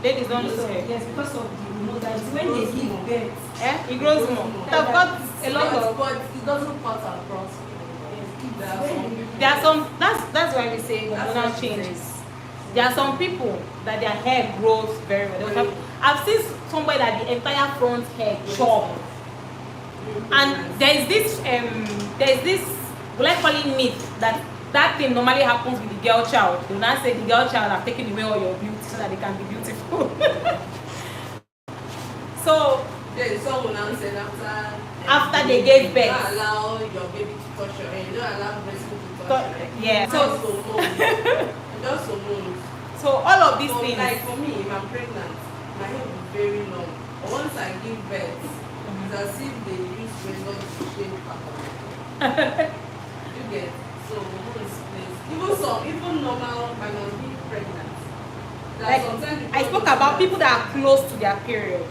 Ladies don't lose hair. Yes, because of the that when they give birth. It grows more. I've got a lot of. But it doesn't cut across. There are some. That's why we say hormonal changes. There are some people that their hair grows very well. I've seen somebody that the entire front hair chop. And there's this will I call it myth that thing normally happens with the girl child. They will not say the girl child have taken away all your beauty so that they can be beautiful. So then someone now said after they gave birth, you don't allow your baby to touch your hair, you don't allow breastfeeding to touch your hair. Yeah. Just hormones. So all of these things. Like for me, if I'm pregnant, my hair will be very long. But once I give birth, it's as if they use razor to shave pattern. You get so hormones plays. Even normal minus being pregnant. Like I spoke about people that are close to their period.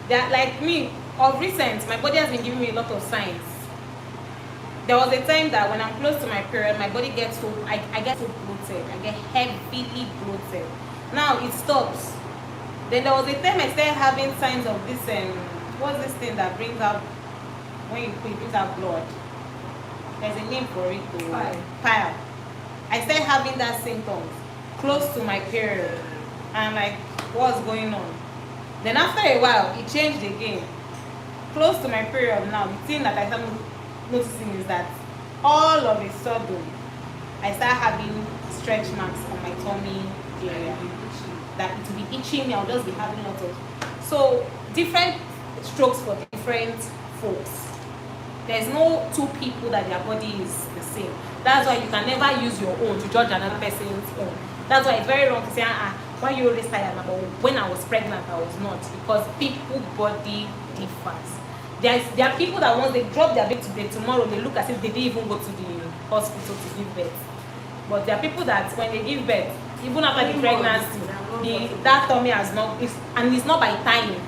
That like me, of recent, my body has been giving me a lot of signs. There was a time that when I'm close to my period, my body gets so I get so bloated. I get heavily bloated. Now it stops. Then there was a time I started having signs of this what's this thing that brings out when you pee, it brings out blood. There's a name for it too. Pile. I started having that symptoms close to my period. And I'm like, what's going on? Then after a while, it changed again. Close to my period now, the thing that I started noticing is that all of a sudden, I start having stretch marks on my tummy area. That it will be itching me, I'll just be having lots of. So, different strokes for different folks. There's no two people that their body is the same. That's why you can never use your own to judge another person's own. That's why it's very wrong to say, why you always tired? But when I was pregnant, I was not. Because people's body differs. There are people that once they drop their baby today, tomorrow they look as if they didn't even go to the hospital to give birth. But there are people that when they give birth, even after the pregnancy, that tummy has not, and it's not by tying.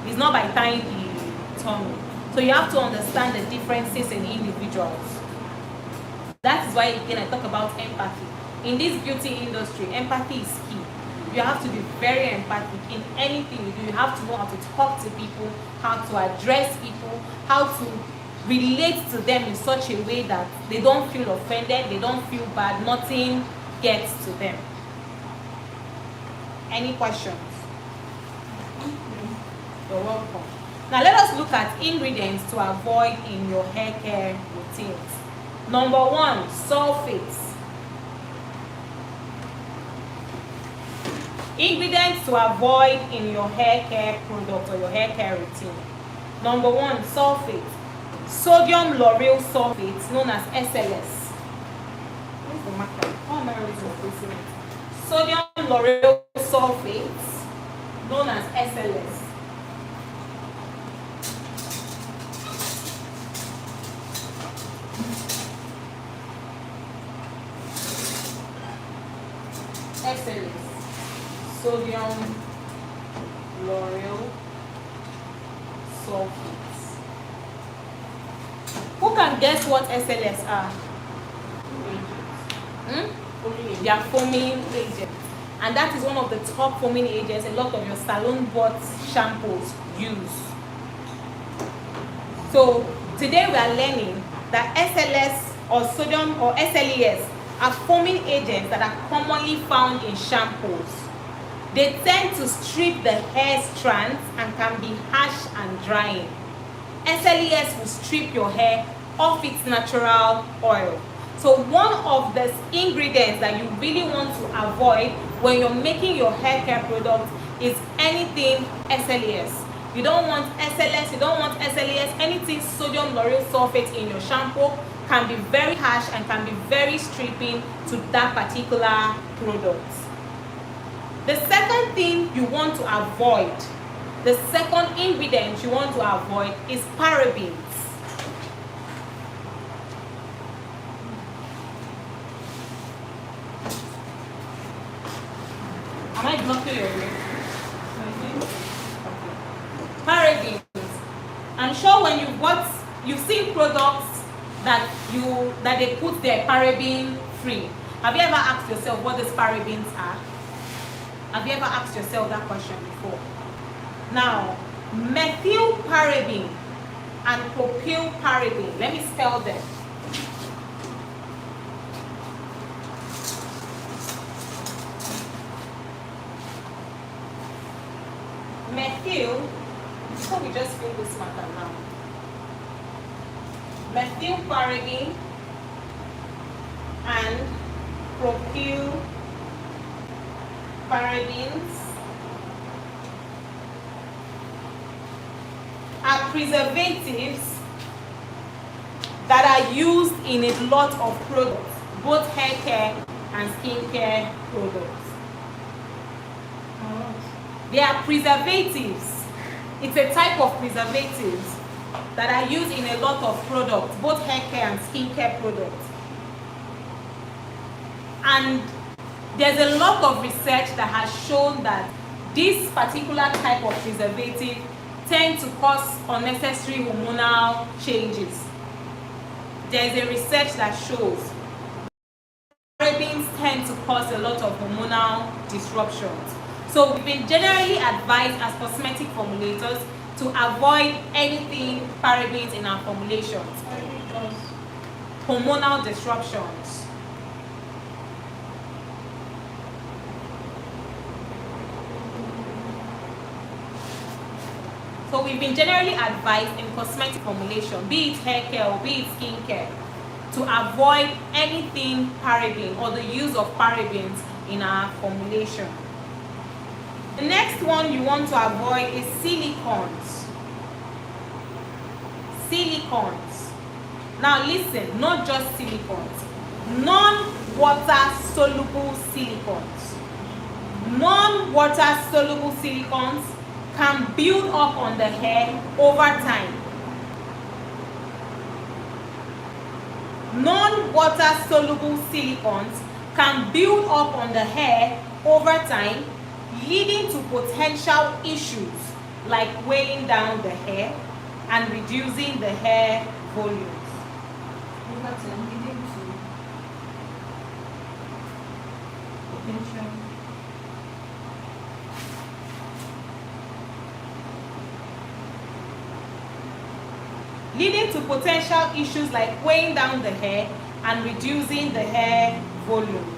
It's not by tying the tummy. So you have to understand the differences in individuals. That is why again I talk about empathy. In this beauty industry, empathy is key. You have to be very empathic in anything you do. You have to know how to talk to people, how to address people, how to relate to them in such a way that they don't feel offended, they don't feel bad, nothing gets to them. Any questions? You're welcome. Now let us look at ingredients to avoid in your hair care routines. Number 1, sulfates. Ingredients to avoid in your hair care product or your hair care routine. Number 1, sulfate. Sodium lauryl sulfate, known as SLS. Where's the marker? How am I replacing it? Sodium lauryl sulfate, known as SLS. SLS. Sodium lauryl sulfates. Who can guess what SLS are? They are foaming agents. And that is one of the top foaming agents a lot of your salon bought shampoos use. So today we are learning that SLS or sodium or SLES are foaming agents that are commonly found in shampoos. They tend to strip the hair strands and can be harsh and drying. SLES will strip your hair of its natural oil. So one of the ingredients that you really want to avoid when you're making your hair care product is anything SLES. You don't want SLS, you don't want SLES, anything sodium lauryl sulfate in your shampoo can be very harsh and can be very stripping to that particular product. The second thing you want to avoid, the second ingredient you want to avoid is parabens. Am I blocking your way? Parabens. I'm sure when you've seen products that they put their paraben free. Have you ever asked yourself what these parabens are? Have you ever asked yourself that question before? Now, methylparaben and propylparaben, let me spell them. Methyl, so we just fill this matter now. Methylparaben and propylparabens are preservatives that are used in a lot of products, both hair care and skincare products. They are preservatives. It's a type of preservatives that are used in a lot of products, both hair care and skincare products. And there's a lot of research that has shown that this particular type of preservative tend to cause unnecessary hormonal changes. There's a research that shows parabens tend to cause a lot of hormonal disruptions. So we've been generally advised as cosmetic formulators to avoid anything parabens in our formulations. Hormonal disruptions. So we've been generally advised in cosmetic formulation, be it hair care or be it skin care, to avoid anything paraben or the use of parabens in our formulation. The next one you want to avoid is silicones. Silicones. Now listen, not just silicones. Non-water soluble silicones. Non-water soluble silicones can build up on the hair over time. Non-water soluble silicones can build up on the hair over time, leading to potential issues like weighing down the hair and reducing the hair volumes. Over time, leading to potential. Leading to potential issues like weighing down the hair and reducing the hair volumes.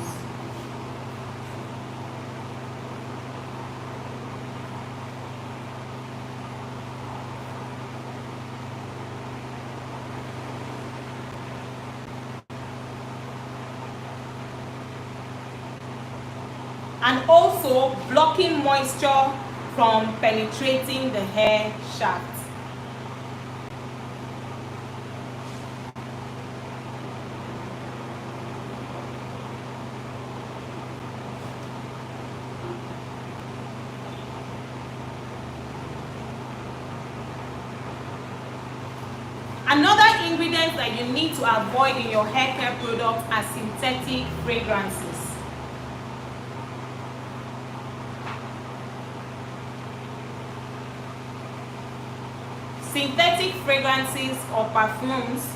And also blocking moisture from penetrating the hair shaft. Another ingredient that you need to avoid in your hair care products are synthetic fragrances. Synthetic fragrances or perfumes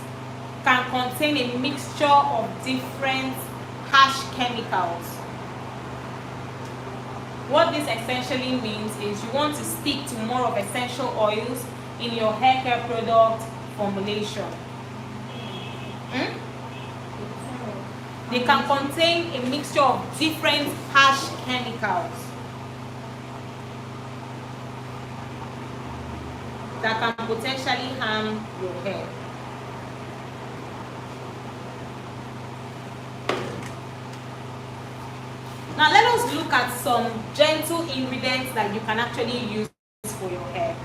can contain a mixture of different harsh chemicals. What this essentially means is you want to stick to more of essential oils in your hair care product formulation. They can contain a mixture of different harsh chemicals that can potentially harm your hair. Now let us look at some gentle ingredients that you can actually use for your hair.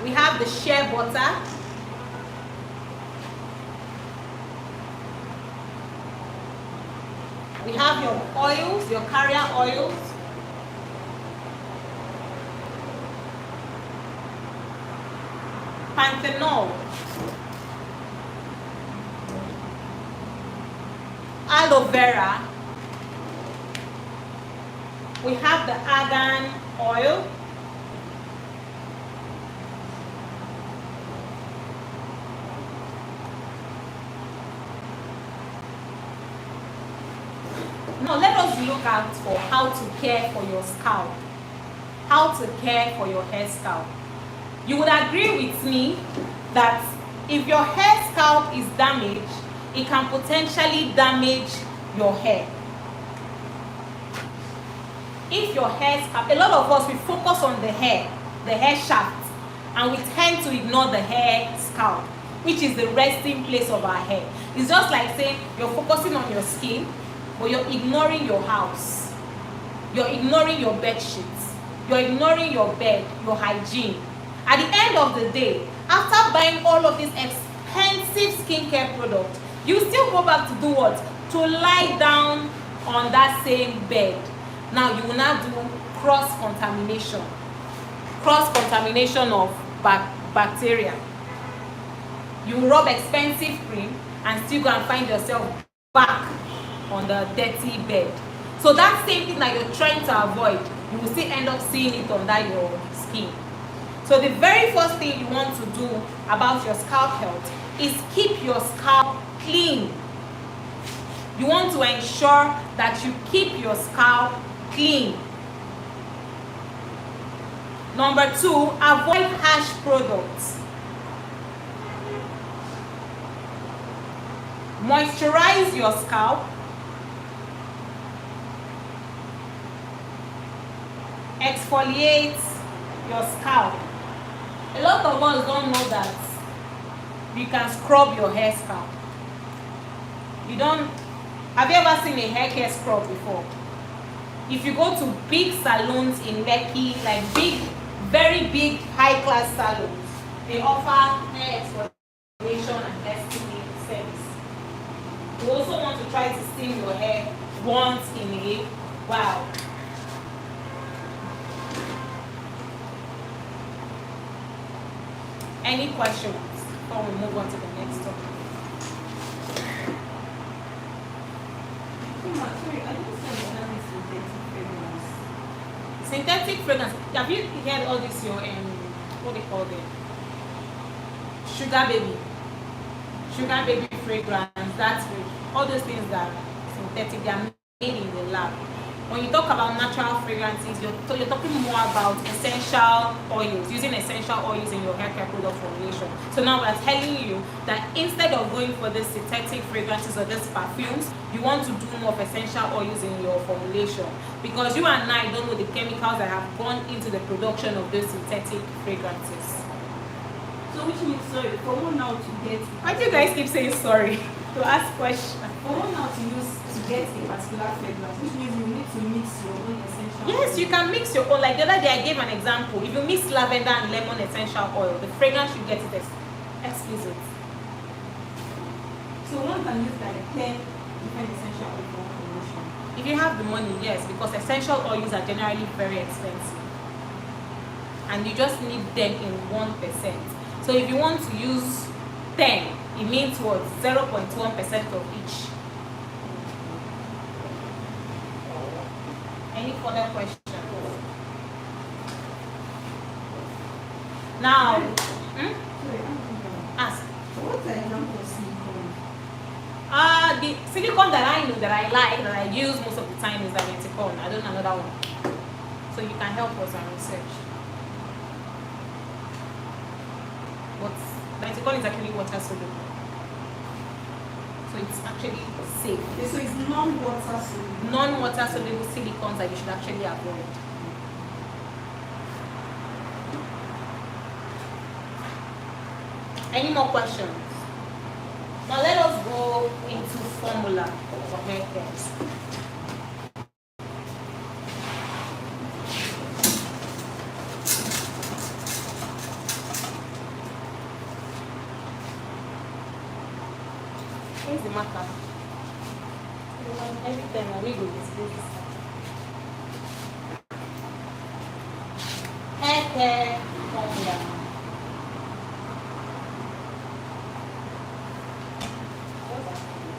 We have the shea butter. We have your oils, your carrier oils. Panthenol. Aloe vera. We have the argan oil. Now let us to look out for how to care for your scalp, how to care for your hair scalp. You would agree with me that if your hair scalp is damaged, it can potentially damage your hair. If your hair scalp, a lot of us, we focus on the hair shaft, and we tend to ignore the hair scalp, which is the resting place of our hair. It's just like saying you're focusing on your skin, but you're ignoring your house. You're ignoring your bed sheets. You're ignoring your bed, your hygiene. At the end of the day, after buying all of these expensive skincare products, you still go back to do what? To lie down on that same bed. Now you will now do cross-contamination. Cross-contamination of bacteria. You rub expensive cream and still go and find yourself back on the dirty bed. So that same thing that you're trying to avoid, you will still end up seeing it under your skin. So the very first thing you want to do about your scalp health is keep your scalp clean. You want to ensure that you keep your scalp clean. Number 2, avoid harsh products. Moisturize your scalp. Exfoliate your scalp. A lot of us don't know that you can scrub your hair scalp. You don't. Have you ever seen a hair care scrub before? If you go to big salons in Lekki, like big, very big, high-class salons, they offer hair exfoliation and hair steaming service. You also want to try to steam your hair once in a while. Any questions before we move on to the next topic? Sorry, I don't understand Synthetic fragrance. Have you heard all this? Your what they call them? Sugar baby fragrance. That's good. All those things that are synthetic, they are made in the lab. When you talk about natural fragrances, you're talking more about essential oils, using essential oils in your hair care product formulation. So now we're telling you that instead of going for these synthetic fragrances or these perfumes, you want to do more of essential oils in your formulation, because you and I don't know the chemicals that have gone into the production of those synthetic fragrances. So which means, sorry, for one now to get... Why do you guys keep saying sorry to ask questions? For one now to use to get a particular fragrance, which means you need to mix your own essential Yes, oil. you can mix your own. Like the other day, I gave an example. If you mix lavender and lemon essential oil, the fragrance you get is exquisite. So one can use like 10 different essential oil for one formulation. If you have the money, yes, because essential oils are generally very expensive. And you just need them in 1%. So if you want to use 10, it means what? 0.1% of each. Any further questions? Now, Sorry, ask. what's the example of silicone? The silicone that I know, that I like, that I use most of the time is the Meticone. I don't know another one. So you can help us and research. But Meticone is actually water soluble. So it's actually safe. Okay, so it's non-water soluble. Non-water soluble silicones that you should actually avoid. Any more questions? Now let us go into formula for hair cares. Where's the marker? Every time I read this. Hair care formula.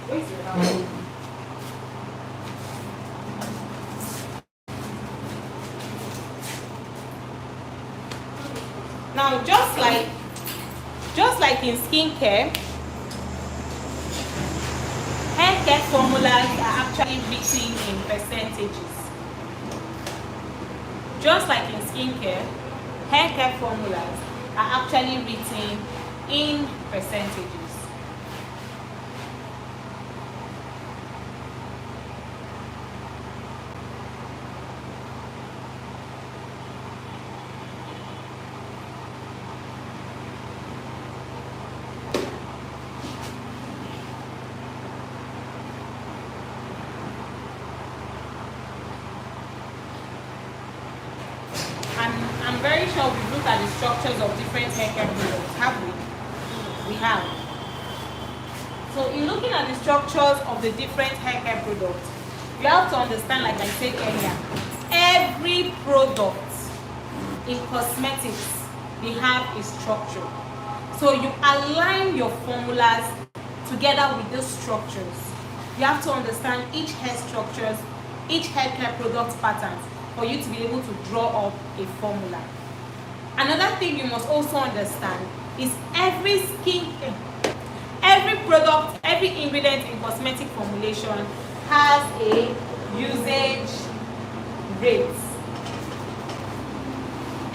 Where's your house? Now, just like in skincare, hair care formulas are actually written in percentages. Just like in skincare, hair care formulas are actually written in percentages. I'm very sure we've looked at the structures of different haircare products, have we? We have. So in looking at the structures of the different haircare products, you have to understand, like I said earlier, every product in cosmetics, they have a structure. So you align your formulas together with those structures. You have to understand each hair structures, each haircare product patterns, for you to be able to draw up a formula. Another thing you must also understand is every product, every ingredient in cosmetic formulation has a usage rate.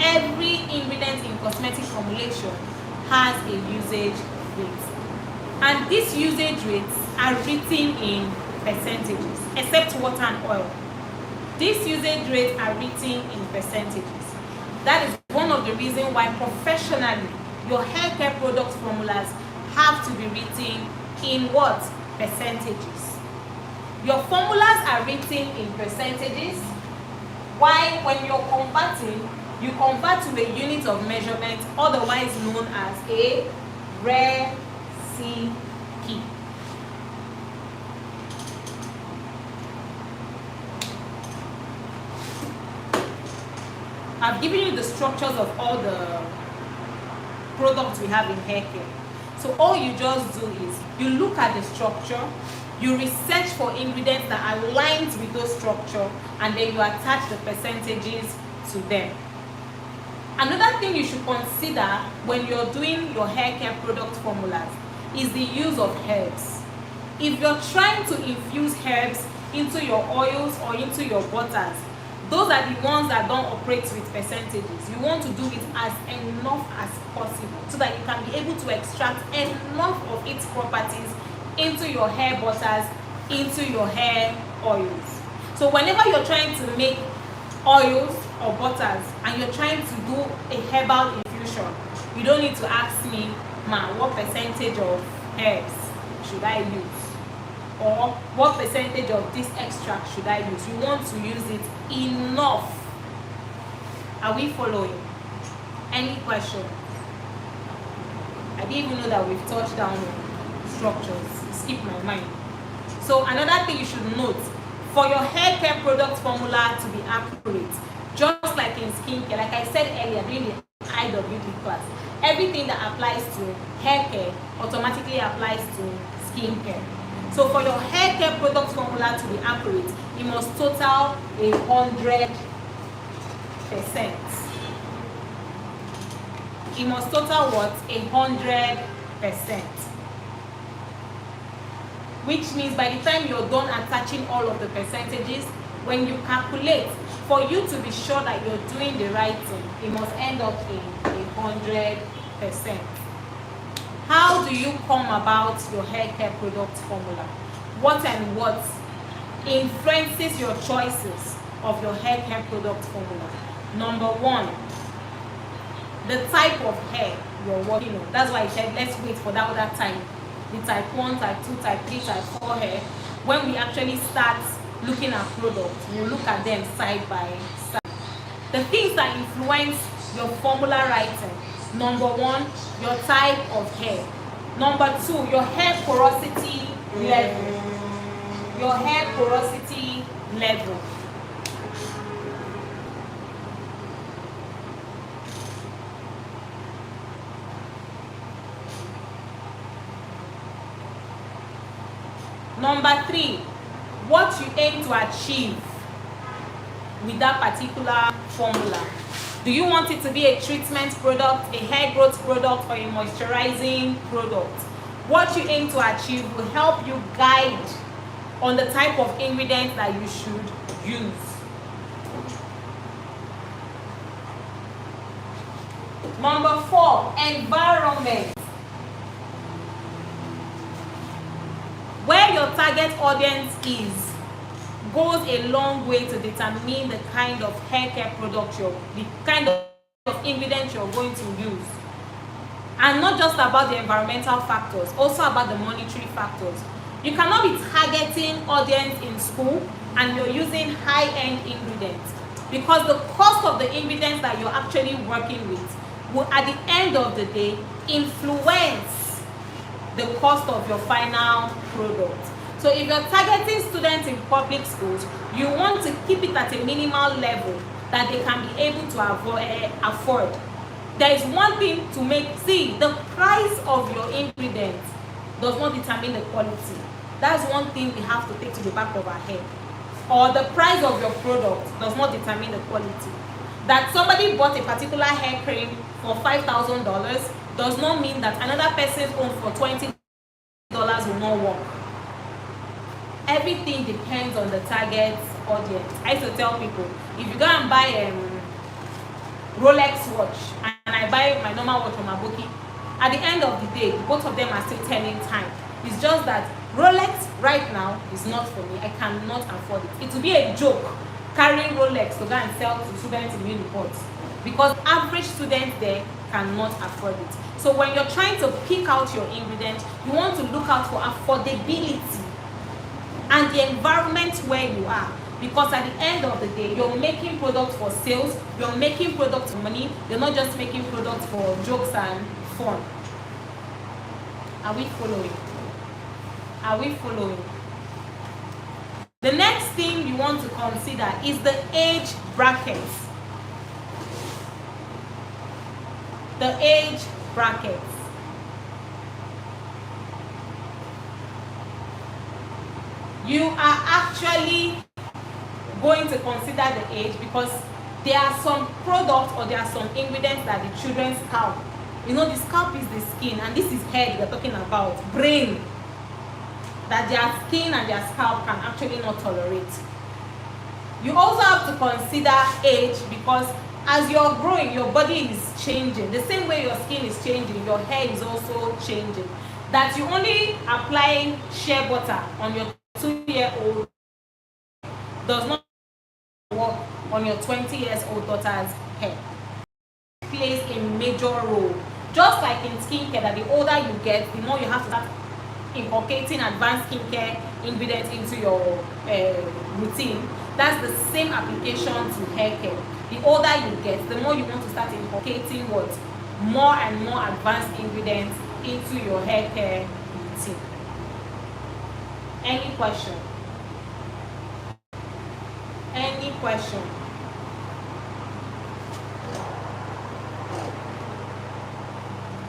Every ingredient in cosmetic formulation has a usage rate. And these usage rates are written in percentages, except water and oil. These usage rates are written in percentages. That is one of the reasons why professionally your hair care product formulas have to be written in what? Percentages. Your formulas are written in percentages, while when you're converting, you convert to a unit of measurement, otherwise known as a recipe. I've given you the structures of all the products we have in hair care. So all you just do is you look at the structure, you research for ingredients that aligns with those structure, and then you attach the percentages to them. Another thing you should consider when you're doing your hair care product formulas is the use of herbs. If you're trying to infuse herbs into your oils or into your butters, those are the ones that don't operate with percentages. You want to do it as enough as possible so that you can be able to extract enough of its properties into your hair butters, into your hair oils. So whenever you're trying to make oils or butters and you're trying to do a herbal infusion, you don't need to ask me, ma, what percentage of herbs should I use? Or what percentage of this extract should I use? You want to use it enough. Are we following? Any question? I didn't even know that we've touched down on structures. It skipped my mind. So another thing you should note, for your hair care product formula to be accurate, just like in skincare, like I said earlier during the IWD class, everything that applies to hair care automatically applies to skincare. So for your hair care product formula to be accurate, it must total 100%. It must total what? 100%. Which means by the time you're done attaching all of the percentages, when you calculate, for you to be sure that you're doing the right thing, it must end up in 100%. How do you come about your hair care product formula? What and what influences your choices of your hair care product formula? Number one, the type of hair you're working on. That's why I said let's wait for that other type. The type 1, type 2, type 3, type 4 hair. When we actually start looking at products, we'll look at them side by side. The things that influence your formula writing. Number one, your type of hair. Number two, your hair porosity level. Your hair porosity level. Number three, what you aim to achieve with that particular formula. Do you want it to be a treatment product, a hair growth product, or a moisturizing product? What you aim to achieve will help you guide on the type of ingredients that you should use. Number 4, environment. Where your target audience is goes a long way to determine the kind of hair care product the kind of ingredients you're going to use. And not just about the environmental factors, also about the monetary factors. You cannot be targeting audience in school and you're using high-end ingredients, because the cost of the ingredients that you're actually working with will, at the end of the day, influence the cost of your final product. So if you're targeting students in public schools, you want to keep it at a minimal level that they can be able to afford. There is one thing to the price of your ingredients does not determine the quality. That's one thing we have to take to the back of our head. Or the price of your product does not determine the quality. That somebody bought a particular hair cream for $5,000 does not mean that another person's own for $20 will not work. Everything depends on the target audience. I used to tell people, if you go and buy a Rolex watch and I buy my normal watch from Aboki, at the end of the day, both of them are still telling time. It's just that Rolex right now is not for me. I cannot afford it. It will be a joke carrying Rolex to go and sell to students in uniports, because average students there cannot afford it. So when you're trying to pick out your ingredients, you want to look out for affordability and the environment where you are, because at the end of the day, you're making products for sales, you're making products for money, you're not just making products for jokes and fun. Are we following? Are we following? The next thing you want to consider is the age brackets. The age brackets. You are actually going to consider the age, because there are some products or there are some ingredients that the children's scalp, the scalp is the skin, and this is head we're talking about, brain, that their skin and their scalp can actually not tolerate. You also have to consider age, because as you're growing, your body is changing. The same way your skin is changing, your hair is also changing. That you only applying shea butter on your 2-year-old does not work on your 20-year-old daughter's hair. It plays a major role. Just like in skincare, that the older you get, the more you have to start inculcating advanced skincare ingredients into your routine. That's the same application to hair care. The older you get, the more you want to start inculcating more and more advanced ingredients into your hair care routine. Any question? Any question?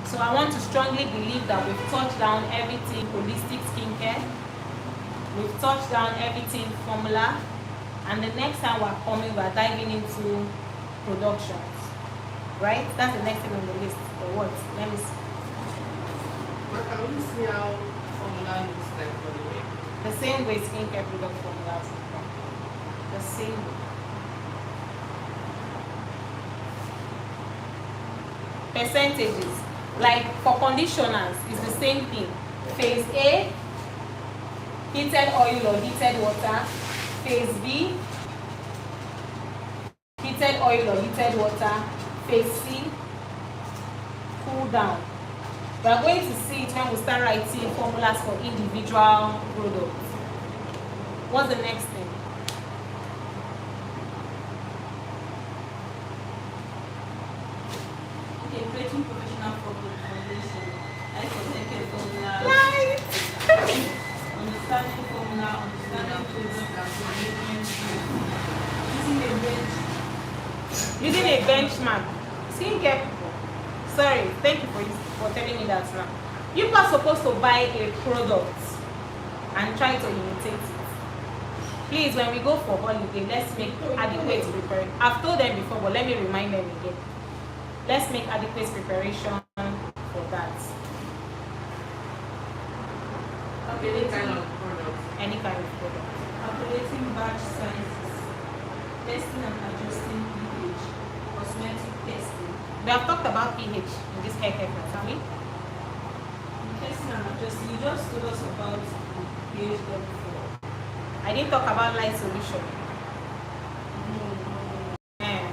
So I want to strongly believe that we've touched down everything holistic skincare. We've touched down everything formula. And the next time we're coming, we're diving into productions. Right? That's the next thing on the list. Or what? Let me see. But can we see how formula looks like for the way? The same way skincare product formulas look like. The same way. Percentages. Like for conditioners, it's the same thing. Phase A, heated oil or heated water. Phase B, heated oil or heated water. Phase C, cool down. We are going to see it when we start writing formulas for individual products. What's the next thing? Okay, creating professional foundation. I connected formula. Right. Understanding formula, understanding product and formulation. Using a benchmark. Skincare people. Sorry, thank you for telling me that now. You are supposed to buy a product and try to imitate it. Please, when we go for holiday, let's make adequate preparation. I've told them before, but let me remind them again. Let's make adequate preparation for that. Any kind of product. Any kind of product. Calculating batch sizes, testing and adjusting pH, cosmetic testing. We have talked about pH in this hair care class, have we? Testing and adjusting. You just told us about pH level before. I didn't talk about light solution. Okay.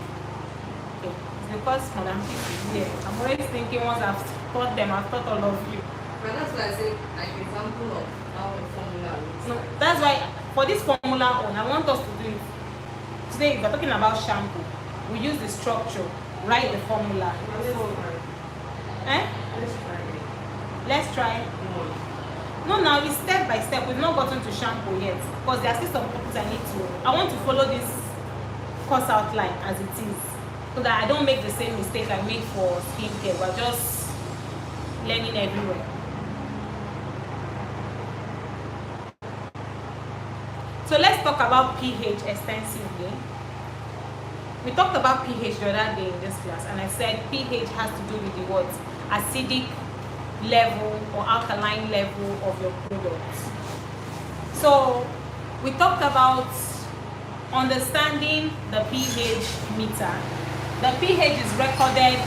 It's because Madam P is here. I'm always thinking once I've taught them, I've taught all of you. But that's why I say like example of how a formula looks No, like. that's why for this formula on, I want us to do it. Today, if we're talking about shampoo, we use the structure, write the formula. Eh? Let's try it. Let's try. No, now it's step by step. We've not gotten to shampoo yet because there are still some things I want to follow this course outline as it is so that I don't make the same mistake I made for skincare. We're just learning everywhere. So let's talk about pH extensively. We talked about pH the other day in this class, and I said pH has to do with the what? Acidic level or alkaline level of your product. So we talked about understanding the pH meter. The pH is recorded.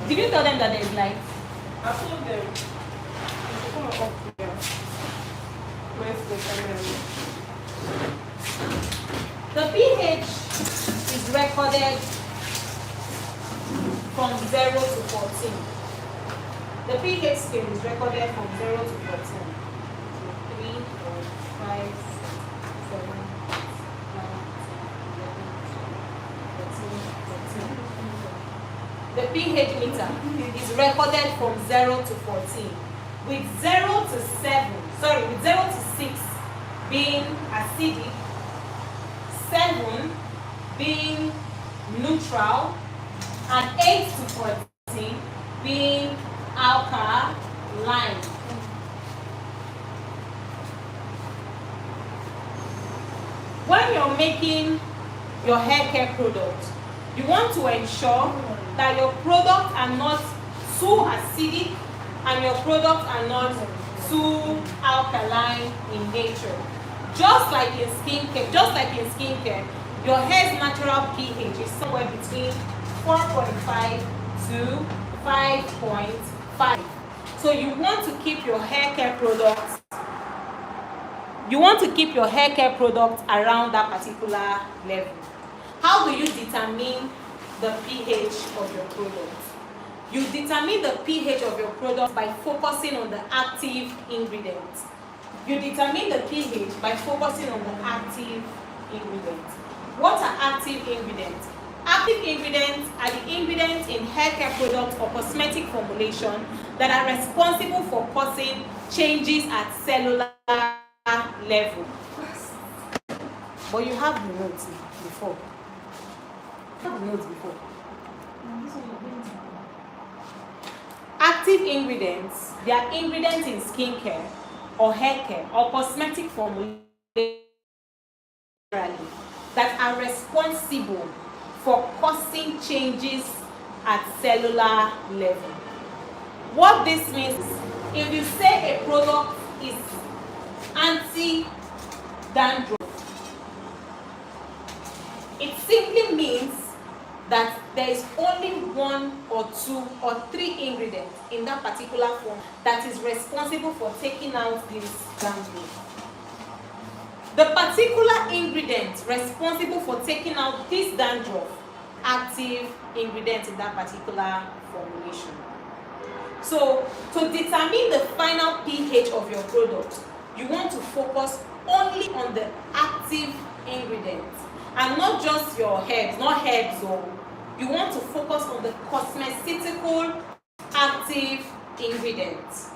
Did you tell them that there is light? I told them. Come up here. Where's the camera? The pH is recorded from 0 to 14. The pH scale is recorded from 0 to 14. So 3, 4, 5, 6, 7, 8, 9, 10, 11, 12, 13, 14. The pH meter is recorded from 0 to 14. With 0 to 7, with 0 to 6 being acidic, 7 being neutral, and 8 to 14 being alkaline. When you're making your hair care product, you want to ensure that your products are not too acidic and your products are not too alkaline in nature. Just like in skincare, your hair's natural pH is somewhere between 4.5 to 5.5. So you want to keep your hair care products. Around that particular level. How do you determine the pH of your product? You determine the pH of your product by focusing on the active ingredients. What are active ingredients? Active ingredients are the ingredients in hair care products or cosmetic formulation that are responsible for causing changes at cellular level. But you have the notes before. Active ingredients, they are ingredients in skincare or hair care or cosmetic formulation that are responsible for causing changes at cellular level. What this means is, if you say a product is anti-dandruff, it simply means that there is only 1 or 2 or 3 ingredients in that particular form that is responsible for taking out this dandruff. The particular ingredient responsible for taking out this dandruff, active ingredient in that particular formulation. So, to determine the final pH of your product, you want to focus only on the active ingredients and not just your herbs, not herbs. You want to focus on the cosmeceutical active ingredients.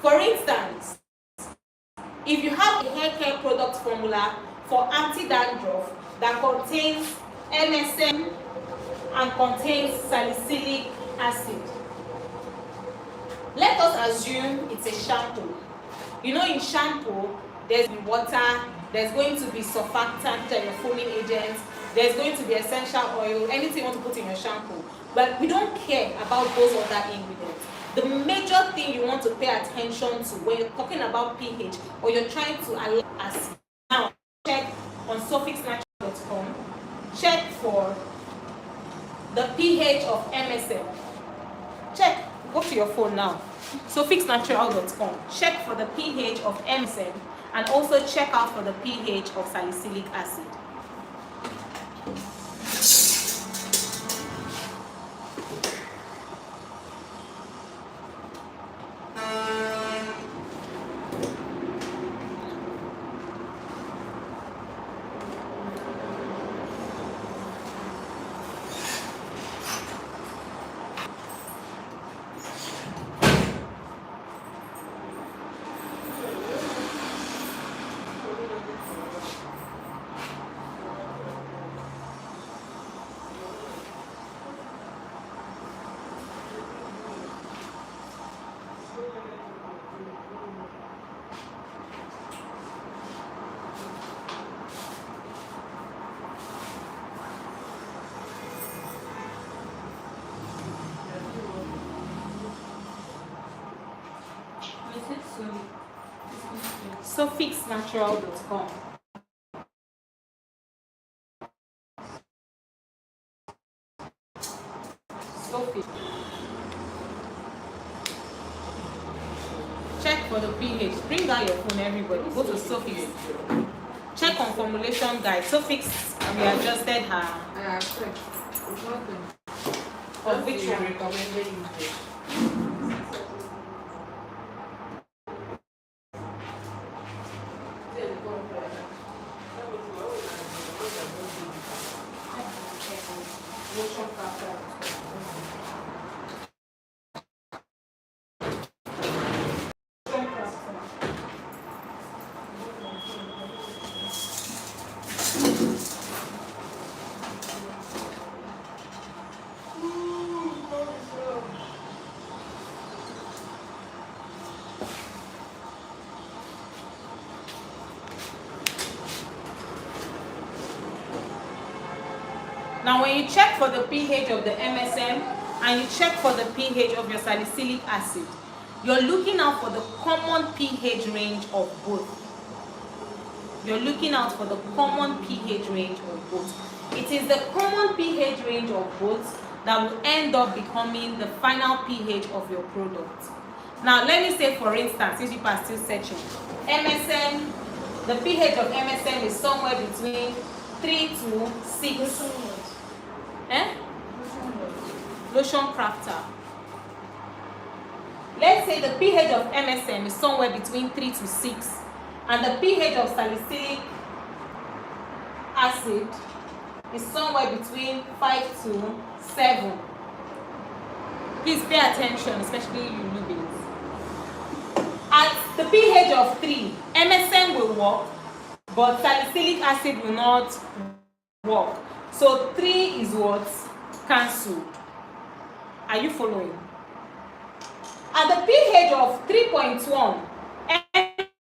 For instance, if you have a hair care product formula for anti-dandruff that contains MSM and contains salicylic acid, let us assume it's a shampoo. You know, in shampoo, there's water, there's going to be surfactant, foaming agents, there's going to be essential oil, anything you want to put in your shampoo. But we don't care about those other ingredients. The major thing you want to pay attention to when you're talking about pH or you're trying to allow acid. Now, check on suffixnatural.com. Check for the pH of MSM. Check, go to your phone now. Suffixnatural.com. Check for the pH of MSM and also check out for the pH of salicylic acid. Suffixnatural.com. Check for the pH. Bring out your phone, everybody. Go to Suffix. Check on formulation guide. Suffix, we adjusted her. Check. It's nothing. Of which one? Recommended usage. Now, when you check for the pH of the MSM and you check for the pH of your salicylic acid, you're looking out for the common pH range of both. You're looking out for the common pH range of both. It is the common pH range of both that will end up becoming the final pH of your product. Now, let me say, for instance, since you are still searching, MSM, the pH of MSM is somewhere between 3 to 6. Lotion crafter. Let's say the pH of MSM is somewhere between 3 to 6 and the pH of salicylic acid is somewhere between 5 to 7. Please pay attention, especially you newbies. At the pH of 3, MSM will work, but salicylic acid will not work. So 3 is what? Cancelled. Are you following? At the pH of 3.1,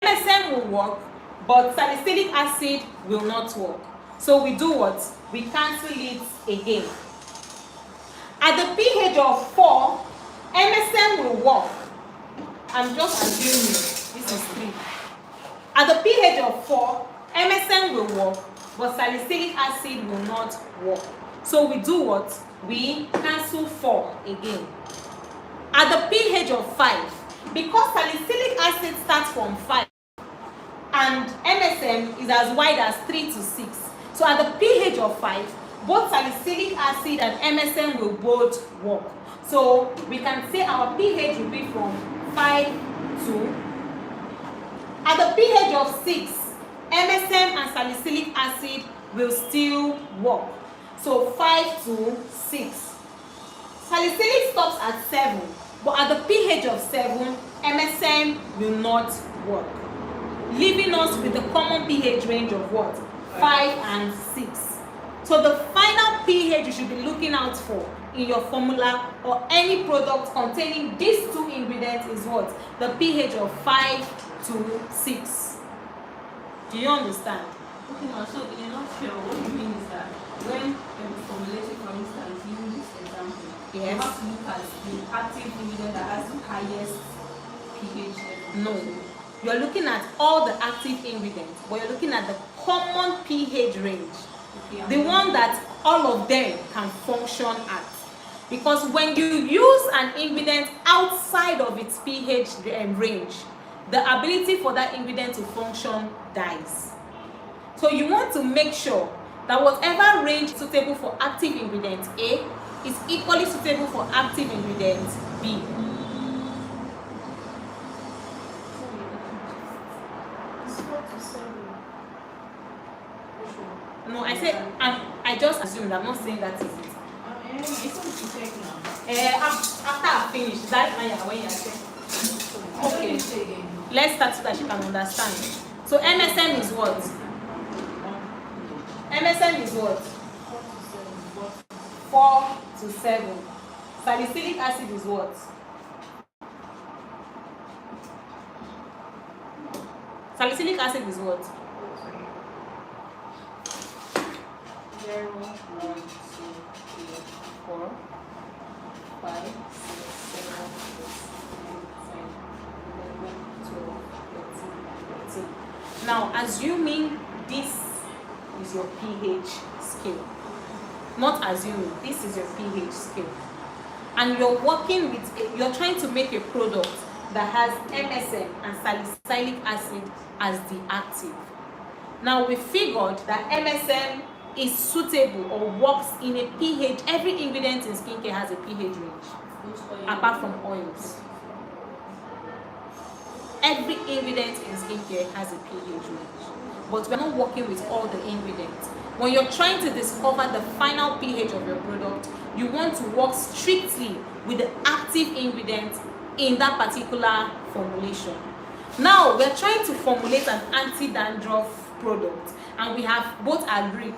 MSM will work, but salicylic acid will not work. So we do what? We cancel it again. At the pH of 4, MSM will work. I'm just assuming this is 3. At the pH of 4, MSM will work, but salicylic acid will not work. So we do what? We cancel 4 again. At the pH of 5, because salicylic acid starts from 5 and MSM is as wide as 3 to 6. So at the pH of 5, both salicylic acid and MSM will both work. So we can say our pH will be from 5 to. At the pH of 6, MSM and salicylic acid will still work. So 5 to 6. Salicylic stops at 7, but at the pH of 7, MSM will not work, leaving us with the common pH range of what? 5 and 6. So the final pH you should be looking out for in your formula or any product containing these two ingredients is what? The pH of 5 to 6. Do you understand? Okay, now, so in a nutshell, what you mean is that when formulating, for instance, using this example, you Yes. have to look at the active ingredient that has the highest pH level. No. You're looking at all the active ingredients, but you're looking at the common pH range. Okay, The one that all of them can function at. Because when you use an ingredient outside of its pH range, the ability for that ingredient to function dies. So you want to make sure that whatever range is suitable for active ingredient A is equally suitable for active ingredient B. It's 4 to 7. No, I said I just assumed. I'm not saying that is it. It's going to check now. After I finish, is that when you say? Okay. Let's start so that you can understand. So MSM is what? MSM is what? 4 to 7. Salicylic acid is what? Salicylic acid is what? 0, 1, 2, 3, 4, 5, 6, 7, 8, 9, 10, 11, 12, 13, 14. Now, assuming this is your pH scale, not assuming, this is your pH scale, and you're working with, you're trying to make a product that has MSM and salicylic acid as the active. Now, we figured that MSM is suitable or works in a pH. Every ingredient in skincare has a pH range, apart from oils. Every ingredient in skincare has a pH range, but we're not working with all the ingredients. When you're trying to discover the final pH of your product, you want to work strictly with the active ingredients in that particular formulation. Now, we're trying to formulate an anti-dandruff product, and we have both agreed that